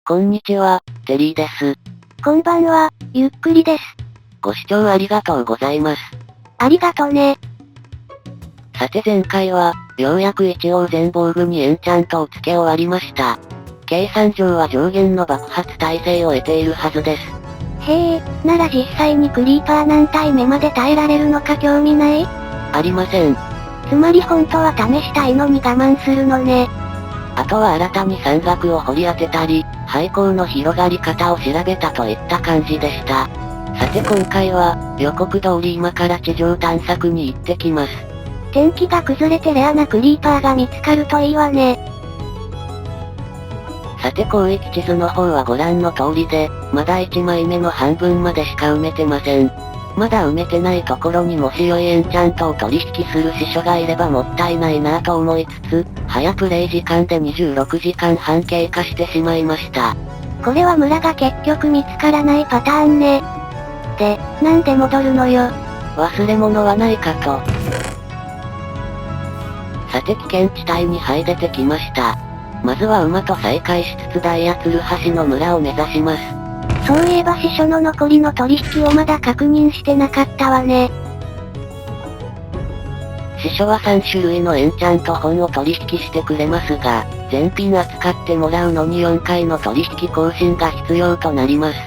こんにちは、テリーです。こんばんは、ゆっくりです。ご視聴ありがとうございます。ありがとね。さて前回は、ようやく一応全防具にエンチャントを付け終わりました。計算上は上限の爆発耐性を得ているはずです。へえ、なら実際にクリーパー何体目まで耐えられるのか興味ない？ありません。つまり本当は試したいのに我慢するのね。あとは新たに山岳を掘り当てたり、廃坑の広がり方を調べたといった感じでした。さて今回は、予告通り今から地上探索に行ってきます。天気が崩れてレアなクリーパーが見つかるといいわね。さて広域地図の方はご覧の通りで、まだ1枚目の半分までしか埋めてません。まだ埋めてないところにもし良いエンチャントを取引する司書がいればもったいないなぁと思いつつ、早プレイ時間で26時間半経過してしまいました。これは村が結局見つからないパターンね。で、なんで戻るのよ。忘れ物はないかと。さて危険地帯に這い出てきました。まずは馬と再会しつつダイヤツル橋の村を目指します。そういえば司書の残りの取引をまだ確認してなかったわね。司書は3種類のエンチャント本を取引してくれますが、全品扱ってもらうのに4回の取引更新が必要となります。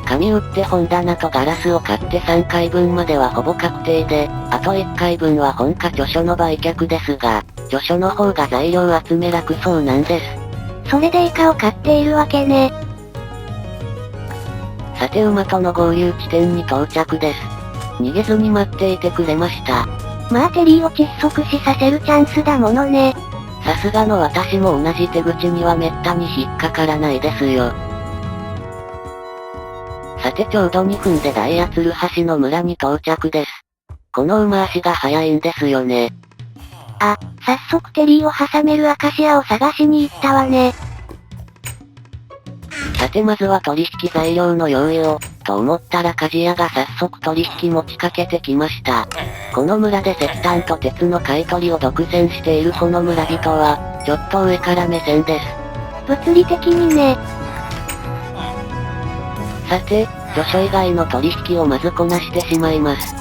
紙売って本棚とガラスを買って3回分まではほぼ確定で、あと1回分は本か著書の売却ですが、著書の方が材料集め楽そうなんです。それでイカを買っているわけね。さて馬との合流地点に到着です。逃げずに待っていてくれました。まあテリーを窒息死させるチャンスだものね。さすがの私も同じ手口にはめったに引っかからないですよ。さてちょうど2分でダイヤツル橋の村に到着です。この馬足が速いんですよね。あ、早速テリーを挟めるアカシアを探しに行ったわね。さてまずは取引材料の用意を、と思ったら鍛冶屋が早速取引持ちかけてきました。この村で石炭と鉄の買い取りを独占しているこの村人は、ちょっと上から目線です。物理的にね。さて、著書以外の取引をまずこなしてしまいます。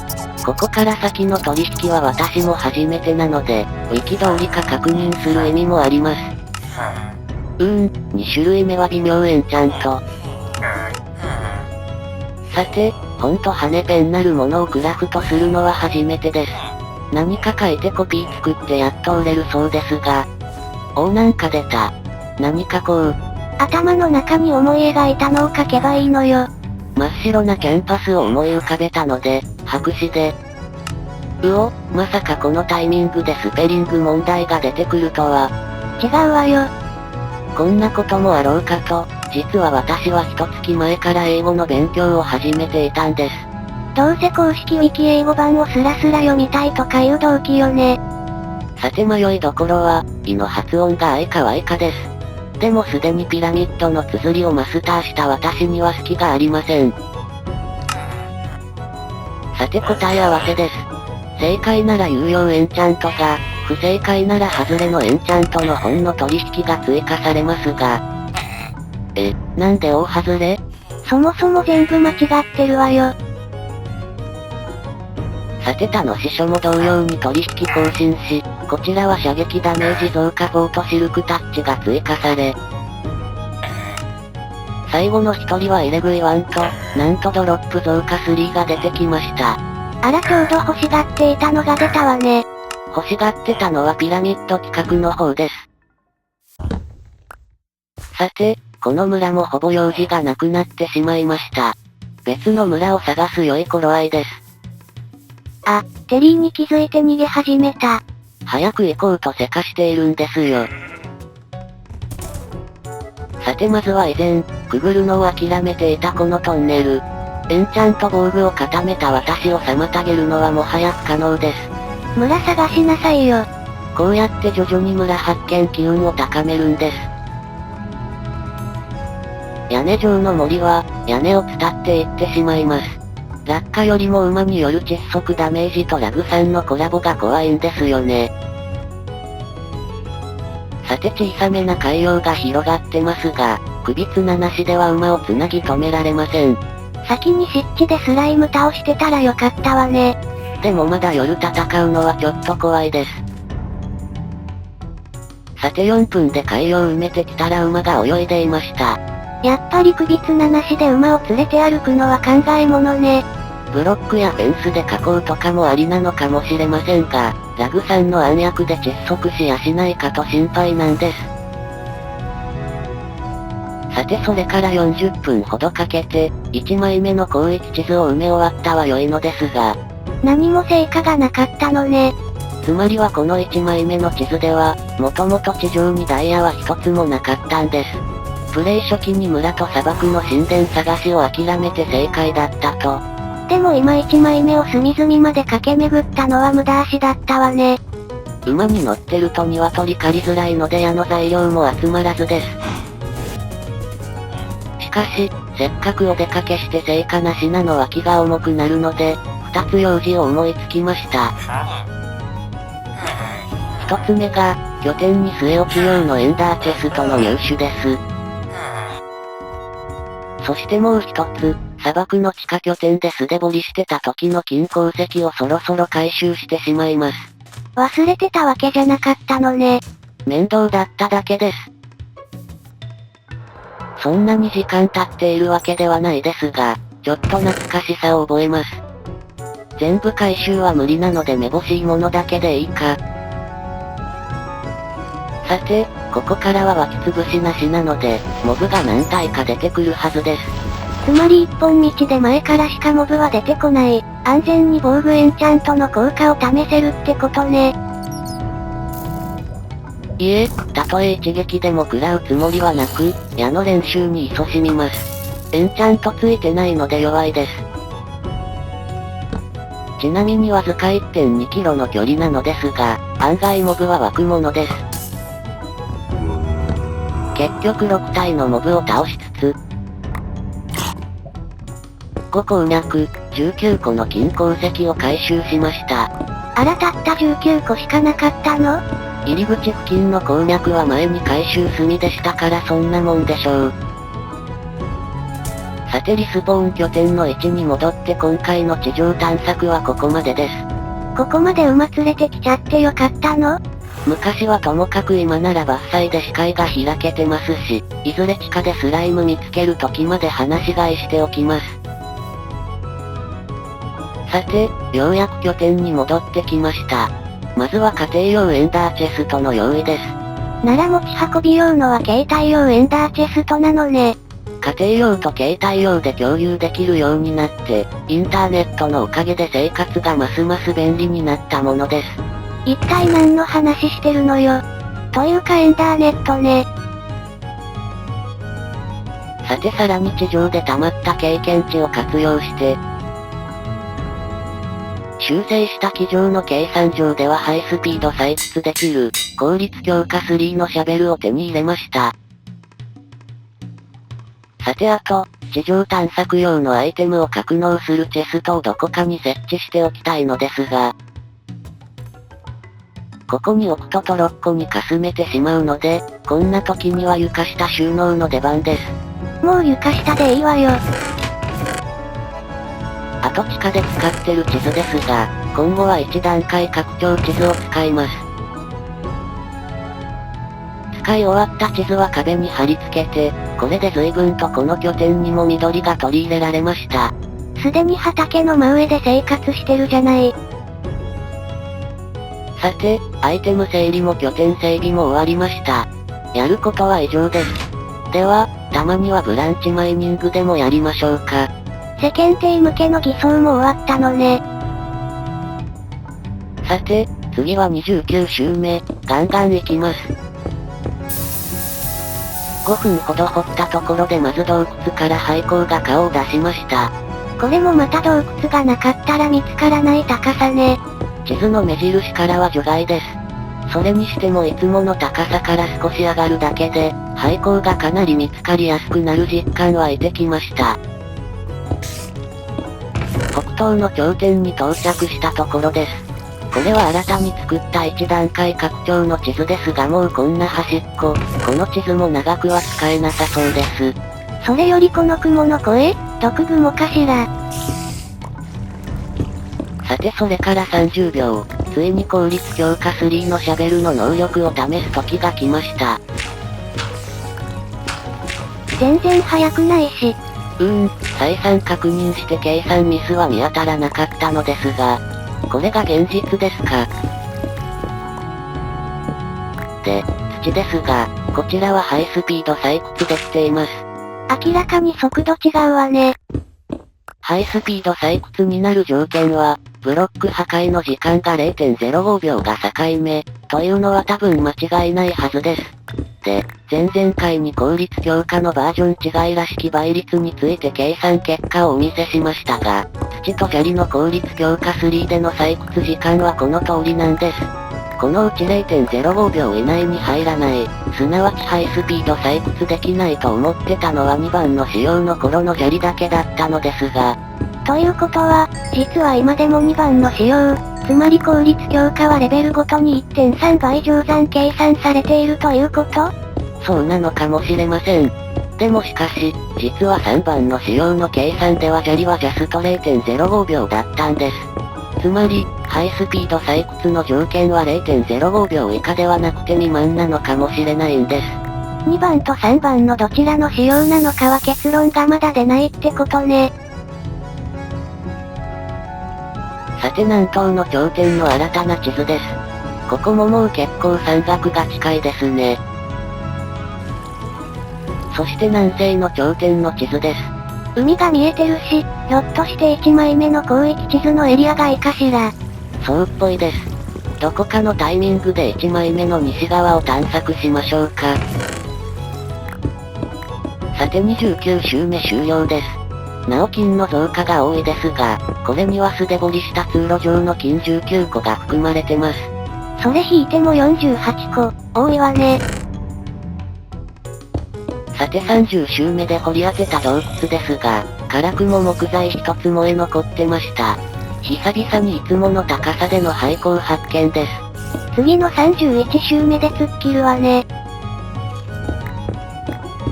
ここから先の取引は私も初めてなので、ウィキ通りか確認する意味もあります。2種類目は微妙エンチャント。さて、本と羽ペンなるものをクラフトするのは初めてです。何か書いてコピー作ってやっと売れるそうですが。なんか出た。何かこう。頭の中に思い描いたのを書けばいいのよ。真っ白なキャンパスを思い浮かべたので、白紙で。まさかこのタイミングでスペリング問題が出てくるとは。違うわよ。こんなこともあろうかと、実は私は1月前から英語の勉強を始めていたんです。どうせ公式ウィキ英語版をスラスラ読みたいとかいう動機よね。さて迷いどころは、いの発音が愛かワイかです。でもすでにピラミッドの綴りをマスターした私には隙がありません。さて答え合わせです。正解なら有用エンチャントが、不正解なら外れのエンチャントの本の取引が追加されますが。なんで大外れ？そもそも全部間違ってるわよ。さて他の司書も同様に取引更新し、こちらは射撃ダメージ増加4とシルクタッチが追加され、最後の一人はイレグイ1と、なんとドロップ増加3が出てきました。あらちょうど欲しがっていたのが出たわね。欲しがってたのはピラミッド企画の方です。さて、この村もほぼ用事がなくなってしまいました。別の村を探す良い頃合いです。あ、テリーに気づいて逃げ始めた。早く行こうとせかしているんですよ。さてまずは以前、くぐるのを諦めていたこのトンネル。エンチャント防具を固めた私を妨げるのはもはや不可能です。村探しなさいよ。こうやって徐々に村発見機運を高めるんです。屋根上の森は、屋根を伝っていってしまいます。落下よりも馬による窒息ダメージとラグ3のコラボが怖いんですよね。さて小さめな海洋が広がってますが、首綱なしでは馬をつなぎ止められません。先に湿地でスライム倒してたらよかったわね。でもまだ夜戦うのはちょっと怖いです。さて4分で海を埋めてきたら馬が泳いでいました。やっぱり首綱なしで馬を連れて歩くのは考えものね。ブロックやフェンスで囲うとかもありなのかもしれませんが、ラグさんの暗躍で窒息しやしないかと心配なんです。さてそれから40分ほどかけて、1枚目の広域地図を埋め終わったは良いのですが、何も成果がなかったのね。つまりはこの1枚目の地図では、もともと地上にダイヤは一つもなかったんです。プレイ初期に村と砂漠の神殿探しを諦めて正解だったと。でも今1枚目を隅々まで駆け巡ったのは無駄足だったわね。馬に乗ってると鶏狩りづらいので矢の材料も集まらずです。しかし、せっかくお出かけして成果なしなのは気が重くなるので、2つ用事を思いつきました。1つ目が、拠点に据え置き用のエンダーチェストの入手です。そしてもう1つ、砂漠の地下拠点で素手掘りしてた時の金鉱石をそろそろ回収してしまいます。忘れてたわけじゃなかったのね。面倒だっただけです。そんなに時間経っているわけではないですが、ちょっと懐かしさを覚えます。全部回収は無理なのでめぼしいものだけでいいか。さて、ここからは湧き潰しなしなので、モブが何体か出てくるはずです。つまり一本道で前からしかモブは出てこない。安全に防具エンチャントの効果を試せるってことね。いえ、たとえ一撃でも食らうつもりはなく、矢の練習に勤しみます。エンチャントついてないので弱いです。ちなみにわずか 1.2 キロの距離なのですが、案外モブは湧くものです。結局6体のモブを倒しつつ、5鉱脈、19個の金鉱石を回収しました。あらたった19個しかなかったの？入り口付近の鉱脈は前に回収済みでしたからそんなもんでしょう。さてリスポーン拠点の位置に戻って今回の地上探索はここまでです。ここまで馬連れてきちゃってよかったの？昔はともかく今なら伐採で視界が開けてますし、いずれ地下でスライム見つける時まで話し飼いしておきます。さて、ようやく拠点に戻ってきました。まずは家庭用エンダーチェストの用意です。なら持ち運び用のは携帯用エンダーチェストなのね。家庭用と携帯用で共有できるようになって、インターネットのおかげで生活がますます便利になったものです。一体何の話してるのよ。というかエンダーネットね。さてさらに地上で溜まった経験値を活用して、修正した机上の計算上ではハイスピード採掘できる、効率強化3のシャベルを手に入れました。さてあと、地上探索用のアイテムを格納するチェストをどこかに設置しておきたいのですが、ここに置くとトロッコにかすめてしまうので、こんな時には床下収納の出番です。もう床下でいいわよ。あと地下で使ってる地図ですが、今後は1段階拡張地図を使います。使い終わった地図は壁に貼り付けて、これで随分とこの拠点にも緑が取り入れられました。すでに畑の真上で生活してるじゃない。さて、アイテム整理も拠点整備も終わりました。やることは以上です。では、たまにはブランチマイニングでもやりましょうか。世間体向けの偽装も終わったのね。さて、次は29周目、ガンガン行きます。5分ほど掘ったところでまず洞窟から廃鉱が顔を出しました。これもまた洞窟がなかったら見つからない高さね。地図の目印からは除外です。それにしてもいつもの高さから少し上がるだけで、廃鉱がかなり見つかりやすくなる実感湧いてきました。北東の頂点に到着したところです。これは新たに作った1段階拡張の地図ですがもうこんな端っこ、この地図も長くは使えなさそうです。それよりこの雲の声、毒雲かしら。さてそれから30秒、ついに効率強化3のシャベルの能力を試す時が来ました。全然速くないし。再三確認して計算ミスは見当たらなかったのですが、これが現実ですか。で、土ですが、こちらはハイスピード採掘できています。明らかに速度違うわね。ハイスピード採掘になる条件は、ブロック破壊の時間が 0.05 秒が境目、というのは多分間違いないはずです。で、前々回に効率強化のバージョン違いらしき倍率について計算結果をお見せしましたが、土と砂利の効率強化3での採掘時間はこの通りなんです。このうち 0.05 秒以内に入らない、すなわちハイスピード採掘できないと思ってたのは2番の仕様の頃の砂利だけだったのですが。ということは、実は今でも2番の仕様、つまり効率強化はレベルごとに 1.3 倍乗算計算されているということ？そうなのかもしれません。でもしかし、実は3番の仕様の計算では砂利はジャスト 0.05 秒だったんです。つまり、ハイスピード採掘の条件は 0.05 秒以下ではなくて未満なのかもしれないんです。2番と3番のどちらの仕様なのかは結論がまだ出ないってことね。さて南東の頂点の新たな地図です。ここももう結構山岳が近いですね。そして南西の頂点の地図です。海が見えてるし、ひょっとして1枚目の広域地図のエリアがいいかしら。そうっぽいです。どこかのタイミングで1枚目の西側を探索しましょうか。さて29周目終了です。なお金の増加が多いですが、これには素手掘りした通路上の金19個が含まれてます。それ引いても48個、多いわね。さて30周目で掘り当てた洞窟ですが、辛くも木材一つ燃え残ってました。久々にいつもの高さでの廃鉱発見です。次の31周目で突っ切るわね。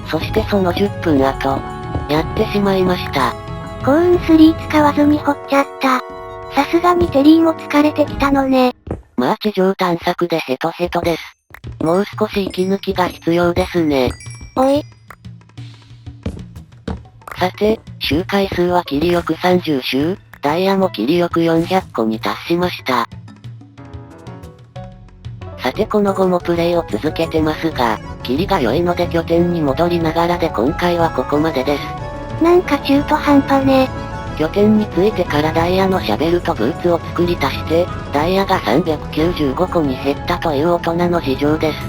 そしてその10分後、やってしまいました。幸運3使わずに掘っちゃった。さすがにテリーも疲れてきたのね。まあ地上探索でヘトヘトです。もう少し息抜きが必要ですね。おい。さて、周回数は切りよく30周、ダイヤも切りよく400個に達しました。さてこの後もプレイを続けてますが、切りが良いので拠点に戻りながらで今回はここまでです。なんか中途半端ね。拠点に着いてからダイヤのシャベルとブーツを作り足して、ダイヤが395個に減ったという大人の事情です。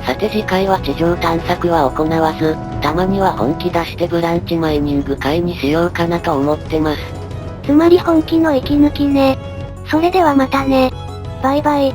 さて次回は地上探索は行わず、たまには本気出してブランチマイニング会にしようかなと思ってます。つまり本気の息抜きね。それではまたね。バイバイ。